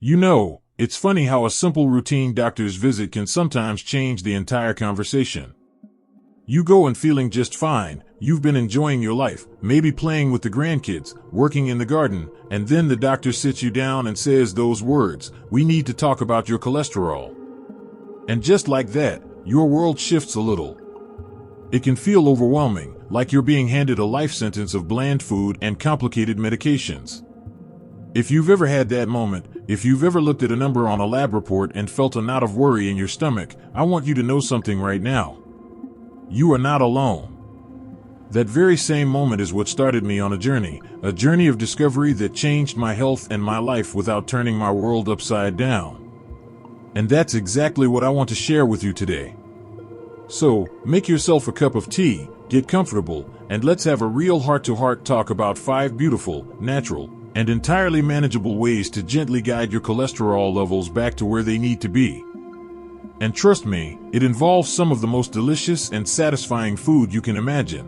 You know, it's funny how a simple routine doctor's visit can sometimes change the entire conversation. You go in feeling just fine, you've been enjoying your life, maybe playing with the grandkids, working in the garden, and then the doctor sits you down and says those words, "We need to talk about your cholesterol." And just like that, your world shifts a little. It can feel overwhelming, like you're being handed a life sentence of bland food and complicated medications. If you've ever had that moment, if you've ever looked at a number on a lab report and felt a knot of worry in your stomach, I want you to know something right now. You are not alone. That very same moment is what started me on a journey of discovery that changed my health and my life without turning my world upside down. And that's exactly what I want to share with you today. So, make yourself a cup of tea, get comfortable, and let's have a real heart-to-heart talk about 5 beautiful, natural, and entirely manageable ways to gently guide your cholesterol levels back to where they need to be. And trust me, it involves some of the most delicious and satisfying food you can imagine.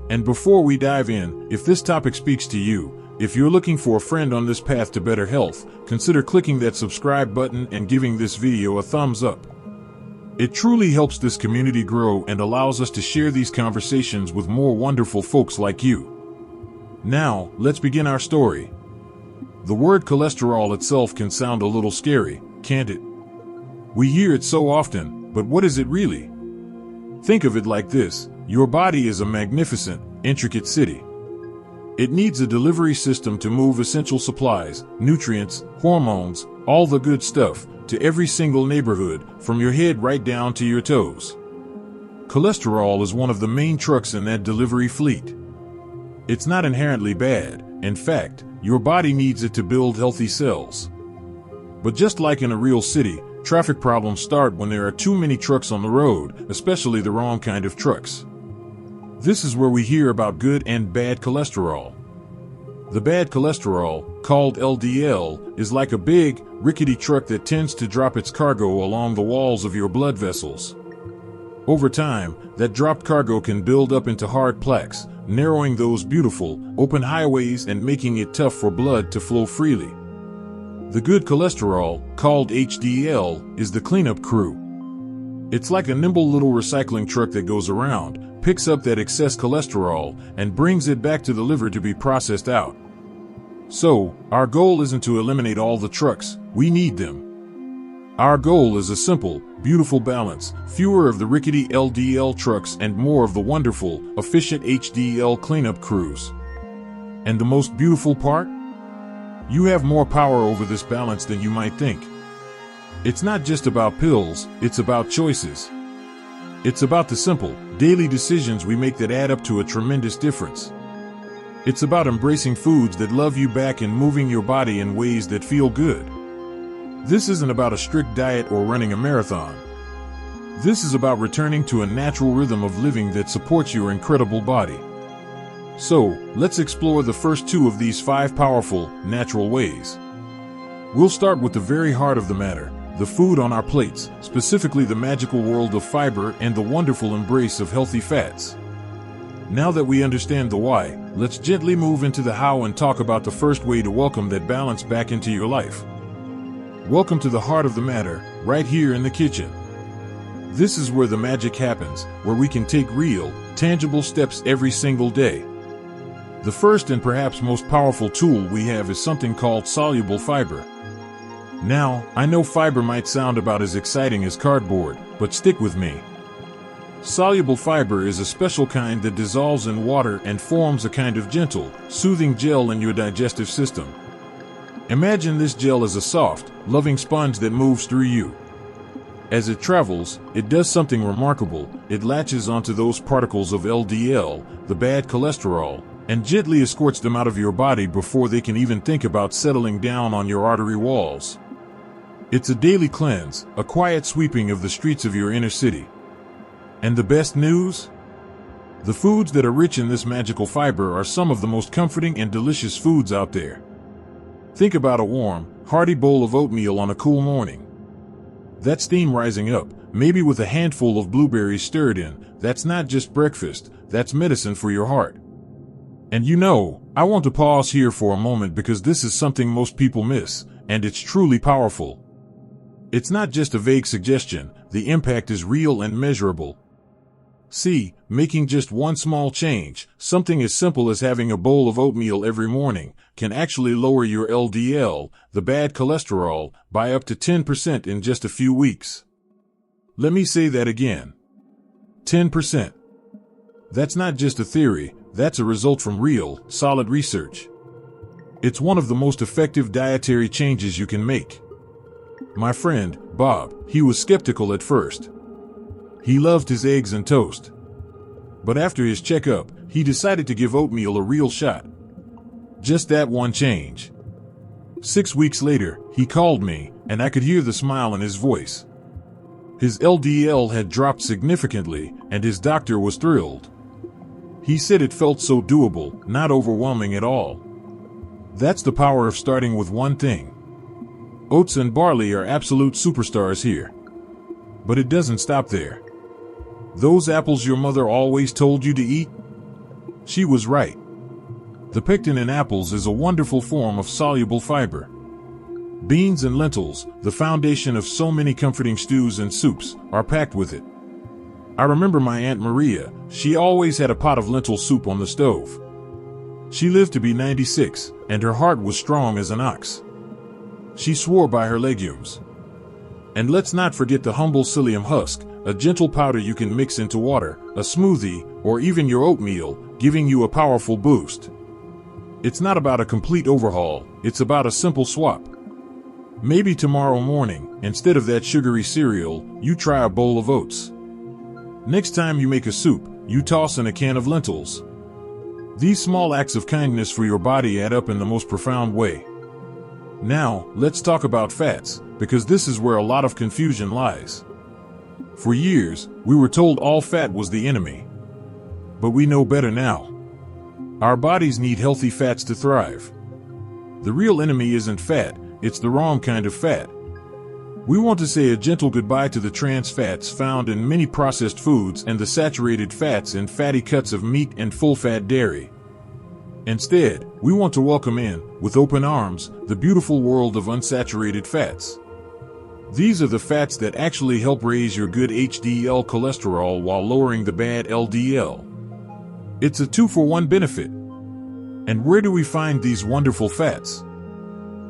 And before we dive in, if this topic speaks to you, if you're looking for a friend on this path to better health, consider clicking that subscribe button and giving this video a thumbs up. It truly helps this community grow and allows us to share these conversations with more wonderful folks like you. Now, let's begin our story. The word cholesterol itself can sound a little scary, can't it? We hear it so often, but what is it really? Think of it like this: your body is a magnificent, intricate city. It needs a delivery system to move essential supplies, nutrients, hormones, all the good stuff, to every single neighborhood, from your head right down to your toes. Cholesterol is one of the main trucks in that delivery fleet. It's not inherently bad. In fact, your body needs it to build healthy cells. But just like in a real city, traffic problems start when there are too many trucks on the road, especially the wrong kind of trucks. This is where we hear about good and bad cholesterol. The bad cholesterol, called LDL, is like a big, rickety truck that tends to drop its cargo along the walls of your blood vessels. Over time, that dropped cargo can build up into hard plaques, narrowing those beautiful, open highways and making it tough for blood to flow freely. The good cholesterol, called HDL, is the cleanup crew. It's like a nimble little recycling truck that goes around, picks up that excess cholesterol, and brings it back to the liver to be processed out. So, our goal isn't to eliminate all the trucks, we need them. Our goal is a simple, beautiful balance: fewer of the rickety LDL trucks and more of the wonderful, efficient HDL cleanup crews. And the most beautiful part? You have more power over this balance than you might think. It's not just about pills, it's about choices. It's about the simple, daily decisions we make that add up to a tremendous difference. It's about embracing foods that love you back and moving your body in ways that feel good. This isn't about a strict diet or running a marathon. This is about returning to a natural rhythm of living that supports your incredible body. So, let's explore the first 2 of these 5 powerful, natural ways. We'll start with the very heart of the matter: the food on our plates, specifically the magical world of fiber and the wonderful embrace of healthy fats. Now that we understand the why, let's gently move into the how and talk about the first way to welcome that balance back into your life. Welcome to the heart of the matter, right here in the kitchen. This is where the magic happens, where we can take real, tangible steps every single day. The first and perhaps most powerful tool we have is something called soluble fiber. Now, I know fiber might sound about as exciting as cardboard, but stick with me. Soluble fiber is a special kind that dissolves in water and forms a kind of gentle, soothing gel in your digestive system. Imagine this gel as a soft, loving sponge that moves through you. As it travels, it does something remarkable: it latches onto those particles of LDL, the bad cholesterol, and gently escorts them out of your body before they can even think about settling down on your artery walls. It's a daily cleanse, a quiet sweeping of the streets of your inner city. And the best news? The foods that are rich in this magical fiber are some of the most comforting and delicious foods out there. Think about a warm, hearty bowl of oatmeal on a cool morning. That steam rising up, maybe with a handful of blueberries stirred in, that's not just breakfast, that's medicine for your heart. And I want to pause here for a moment because this is something most people miss, and it's truly powerful. It's not just a vague suggestion, the impact is real and measurable. See, making just one small change, something as simple as having a bowl of oatmeal every morning, can actually lower your LDL, the bad cholesterol, by up to 10% in just a few weeks. Let me say that again. 10%. That's not just a theory, that's a result from real, solid research. It's one of the most effective dietary changes you can make. My friend, Bob, he was skeptical at first. He loved his eggs and toast. But after his checkup, he decided to give oatmeal a real shot. Just that one change. 6 weeks later, he called me, and I could hear the smile in his voice. His LDL had dropped significantly, and his doctor was thrilled. He said it felt so doable, not overwhelming at all. That's the power of starting with one thing. Oats and barley are absolute superstars here. But it doesn't stop there. Those apples your mother always told you to eat? She was right. The pectin in apples is a wonderful form of soluble fiber. Beans and lentils, the foundation of so many comforting stews and soups, are packed with it. I remember my Aunt Maria, she always had a pot of lentil soup on the stove. She lived to be 96, and her heart was strong as an ox. She swore by her legumes. And let's not forget the humble psyllium husk, a gentle powder you can mix into water, a smoothie, or even your oatmeal, giving you a powerful boost. It's not about a complete overhaul, it's about a simple swap. Maybe tomorrow morning, instead of that sugary cereal, you try a bowl of oats. Next time you make a soup, you toss in a can of lentils. These small acts of kindness for your body add up in the most profound way. Now, let's talk about fats, because this is where a lot of confusion lies. For years, we were told all fat was the enemy. But we know better now. Our bodies need healthy fats to thrive. The real enemy isn't fat, it's the wrong kind of fat. We want to say a gentle goodbye to the trans fats found in many processed foods and the saturated fats in fatty cuts of meat and full-fat dairy. Instead, we want to welcome in, with open arms, the beautiful world of unsaturated fats. These are the fats that actually help raise your good HDL cholesterol while lowering the bad LDL. It's a 2-for-1 benefit. And where do we find these wonderful fats?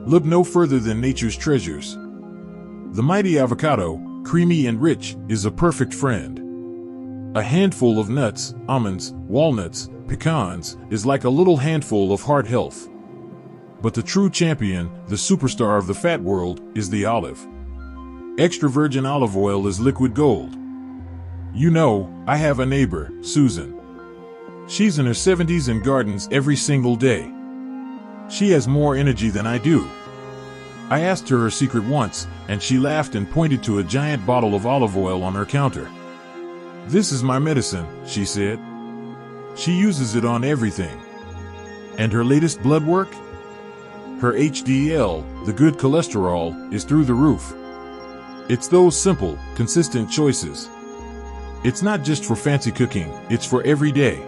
Look no further than nature's treasures. The mighty avocado, creamy and rich, is a perfect friend. A handful of nuts, almonds, walnuts, pecans, is like a little handful of heart health. But the true champion, the superstar of the fat world, is the olive. Extra virgin olive oil is liquid gold. I have a neighbor, Susan. She's in her 70s and gardens every single day. She has more energy than I do. I asked her secret once, and she laughed and pointed to a giant bottle of olive oil on her counter. "This is my medicine," she said. She uses it on everything. And her latest blood work? Her HDL, the good cholesterol, is through the roof. It's those simple, consistent choices. It's not just for fancy cooking, it's for every day.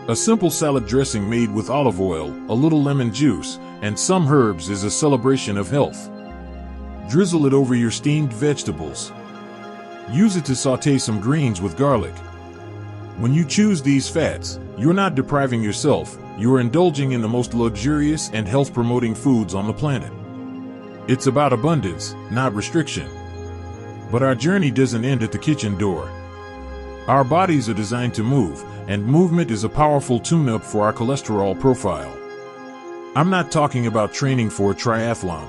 A simple salad dressing made with olive oil, a little lemon juice, and some herbs is a celebration of health. Drizzle it over your steamed vegetables. Use it to sauté some greens with garlic. When you choose these fats, you're not depriving yourself, you're indulging in the most luxurious and health-promoting foods on the planet. It's about abundance, not restriction. But our journey doesn't end at the kitchen door. Our bodies are designed to move, and movement is a powerful tune-up for our cholesterol profile. I'm not talking about training for a triathlon.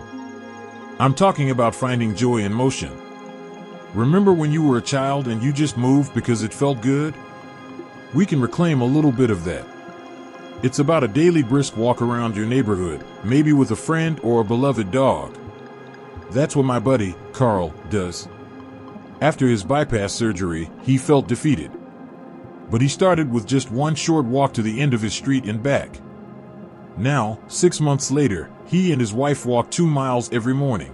I'm talking about finding joy in motion. Remember when you were a child and you just moved because it felt good? We can reclaim a little bit of that. It's about a daily brisk walk around your neighborhood, maybe with a friend or a beloved dog. That's what my buddy, Carl, does. After his bypass surgery, he felt defeated. But he started with just one short walk to the end of his street and back. Now, 6 months later, he and his wife walk 2 miles every morning.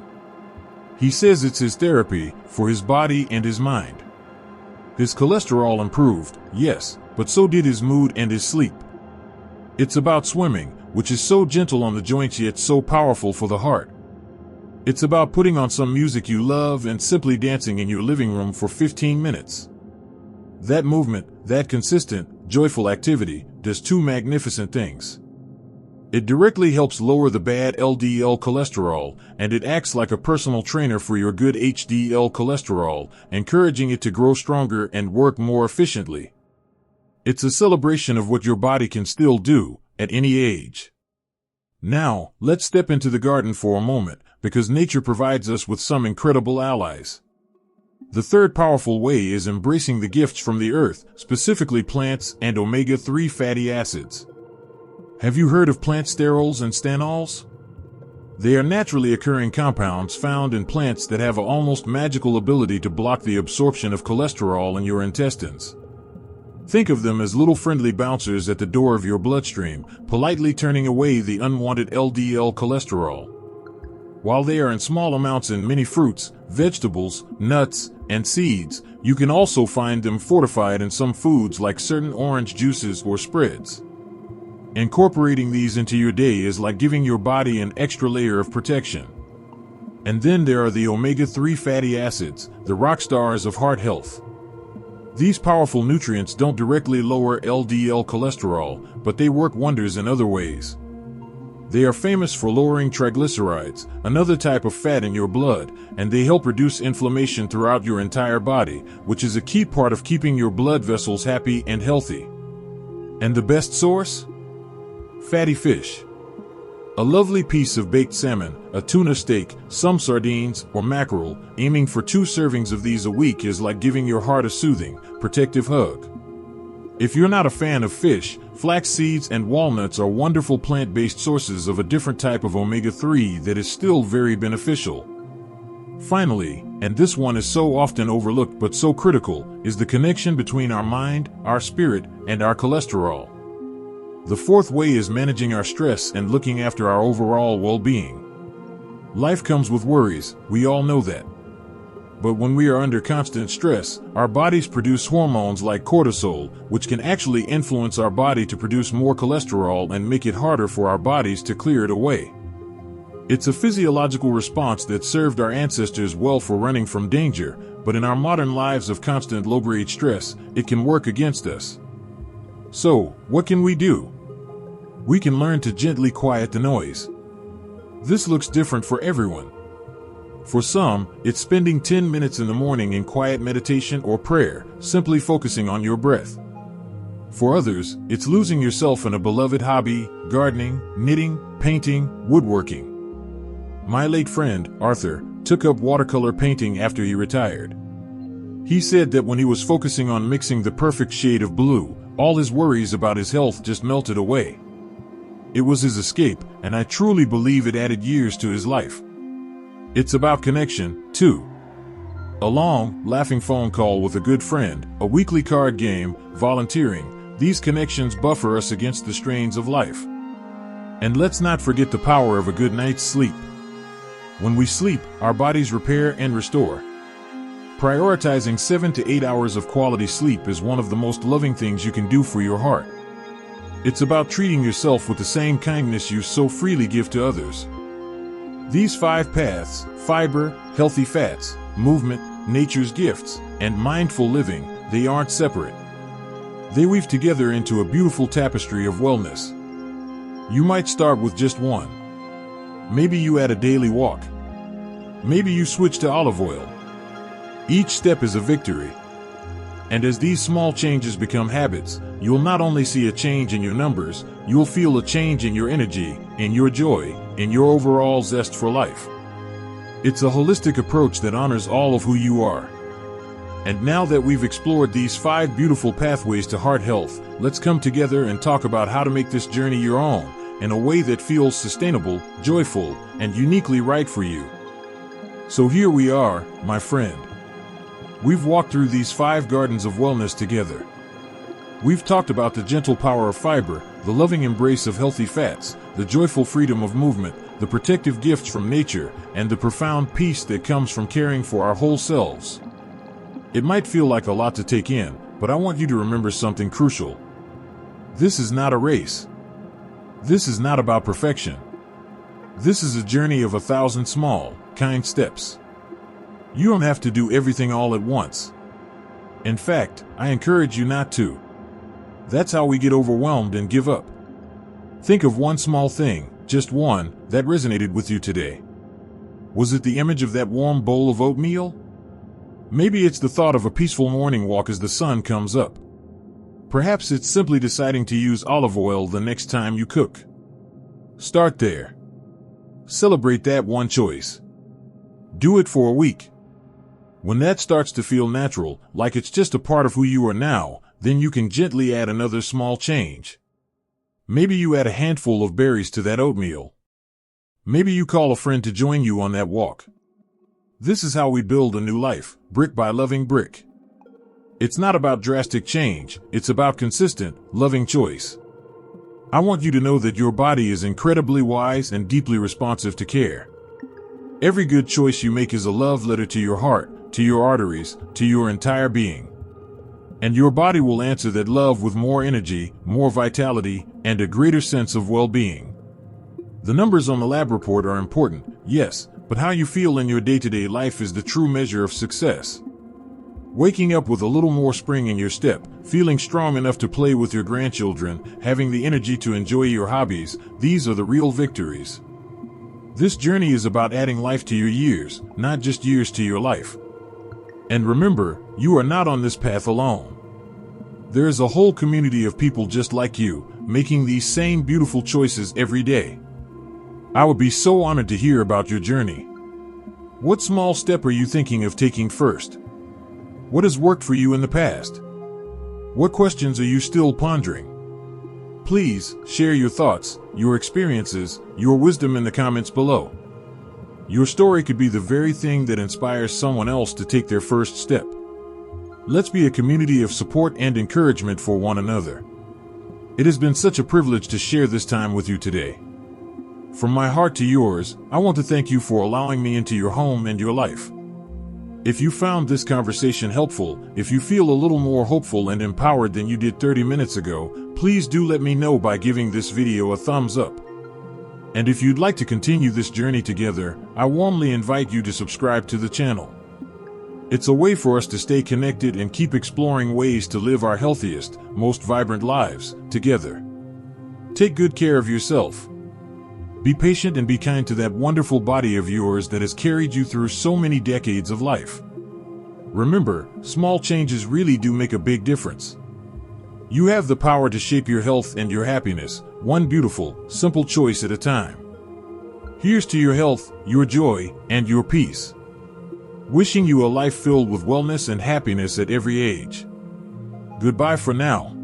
He says it's his therapy for his body and his mind. His cholesterol improved, yes, but so did his mood and his sleep. It's about swimming, which is so gentle on the joints yet so powerful for the heart. It's about putting on some music you love and simply dancing in your living room for 15 minutes. That movement, that consistent, joyful activity, does two magnificent things. It directly helps lower the bad LDL cholesterol, and it acts like a personal trainer for your good HDL cholesterol, encouraging it to grow stronger and work more efficiently. It's a celebration of what your body can still do, at any age. Now, let's step into the garden for a moment, because nature provides us with some incredible allies. The third powerful way is embracing the gifts from the earth, specifically plants and omega-3 fatty acids. Have you heard of plant sterols and stanols? They are naturally occurring compounds found in plants that have an almost magical ability to block the absorption of cholesterol in your intestines. Think of them as little friendly bouncers at the door of your bloodstream, politely turning away the unwanted LDL cholesterol. While they are in small amounts in many fruits, vegetables, nuts, and seeds, you can also find them fortified in some foods like certain orange juices or spreads. Incorporating these into your day is like giving your body an extra layer of protection. And then there are the omega-3 fatty acids, the rock stars of heart health. These powerful nutrients don't directly lower LDL cholesterol, but they work wonders in other ways. They are famous for lowering triglycerides, another type of fat in your blood, and they help reduce inflammation throughout your entire body, which is a key part of keeping your blood vessels happy and healthy. And the best source? Fatty fish. A lovely piece of baked salmon, a tuna steak, some sardines, or mackerel, aiming for 2 servings of these a week is like giving your heart a soothing, protective hug. If you're not a fan of fish, flax seeds and walnuts are wonderful plant-based sources of a different type of omega-3 that is still very beneficial. Finally, and this one is so often overlooked but so critical, is the connection between our mind, our spirit, and our cholesterol. The fourth way is managing our stress and looking after our overall well-being. Life comes with worries, we all know that. But when we are under constant stress, our bodies produce hormones like cortisol, which can actually influence our body to produce more cholesterol and make it harder for our bodies to clear it away. It's a physiological response that served our ancestors well for running from danger, but in our modern lives of constant low-grade stress, it can work against us. So, what can we do? We can learn to gently quiet the noise. This looks different for everyone. For some, it's spending 10 minutes in the morning in quiet meditation or prayer, simply focusing on your breath. For others, it's losing yourself in a beloved hobby, gardening, knitting, painting, woodworking. My late friend, Arthur, took up watercolor painting after he retired. He said that when he was focusing on mixing the perfect shade of blue, all his worries about his health just melted away. It was his escape, and I truly believe it added years to his life. It's about connection, too. A long, laughing phone call with a good friend, a weekly card game, volunteering, these connections buffer us against the strains of life. And let's not forget the power of a good night's sleep. When we sleep, our bodies repair and restore. Prioritizing 7 to 8 hours of quality sleep is one of the most loving things you can do for your heart. It's about treating yourself with the same kindness you so freely give to others. These 5 paths, fiber, healthy fats, movement, nature's gifts, and mindful living, they aren't separate. They weave together into a beautiful tapestry of wellness. You might start with just one. Maybe you add a daily walk. Maybe you switch to olive oil. Each step is a victory. And as these small changes become habits, you'll not only see a change in your numbers, you'll feel a change in your energy, in your joy, in your overall zest for life. It's a holistic approach that honors all of who you are. And now that we've explored these 5 beautiful pathways to heart health, let's come together and talk about how to make this journey your own, in a way that feels sustainable, joyful, and uniquely right for you. So here we are, my friend. We've walked through these 5 gardens of wellness together. We've talked about the gentle power of fiber, the loving embrace of healthy fats, the joyful freedom of movement, the protective gifts from nature, and the profound peace that comes from caring for our whole selves. It might feel like a lot to take in, but I want you to remember something crucial. This is not a race. This is not about perfection. This is a journey of 1,000 small, kind steps. You don't have to do everything all at once. In fact, I encourage you not to. That's how we get overwhelmed and give up. Think of one small thing, just one, that resonated with you today. Was it the image of that warm bowl of oatmeal? Maybe it's the thought of a peaceful morning walk as the sun comes up. Perhaps it's simply deciding to use olive oil the next time you cook. Start there. Celebrate that one choice. Do it for a week. When that starts to feel natural, like it's just a part of who you are now, then you can gently add another small change. Maybe you add a handful of berries to that oatmeal. Maybe you call a friend to join you on that walk. This is how we build a new life, brick by loving brick. It's not about drastic change, it's about consistent, loving choice. I want you to know that your body is incredibly wise and deeply responsive to care. Every good choice you make is a love letter to your heart, to your arteries, to your entire being. And your body will answer that love with more energy, more vitality, and a greater sense of well-being. The numbers on the lab report are important, yes, but how you feel in your day-to-day life is the true measure of success. Waking up with a little more spring in your step, feeling strong enough to play with your grandchildren, having the energy to enjoy your hobbies, these are the real victories. This journey is about adding life to your years, not just years to your life. And remember, you are not on this path alone. There is a whole community of people just like you, making these same beautiful choices every day. I would be so honored to hear about your journey. What small step are you thinking of taking first? What has worked for you in the past? What questions are you still pondering? Please share your thoughts, your experiences, your wisdom in the comments below. Your story could be the very thing that inspires someone else to take their first step. Let's be a community of support and encouragement for one another. It has been such a privilege to share this time with you today. From my heart to yours, I want to thank you for allowing me into your home and your life. If you found this conversation helpful, if you feel a little more hopeful and empowered than you did 30 minutes ago, please do let me know by giving this video a thumbs up. And if you'd like to continue this journey together, I warmly invite you to subscribe to the channel. It's a way for us to stay connected and keep exploring ways to live our healthiest, most vibrant lives, together. Take good care of yourself. Be patient and be kind to that wonderful body of yours that has carried you through so many decades of life. Remember, small changes really do make a big difference. You have the power to shape your health and your happiness, one beautiful, simple choice at a time. Here's to your health, your joy, and your peace. Wishing you a life filled with wellness and happiness at every age. Goodbye for now.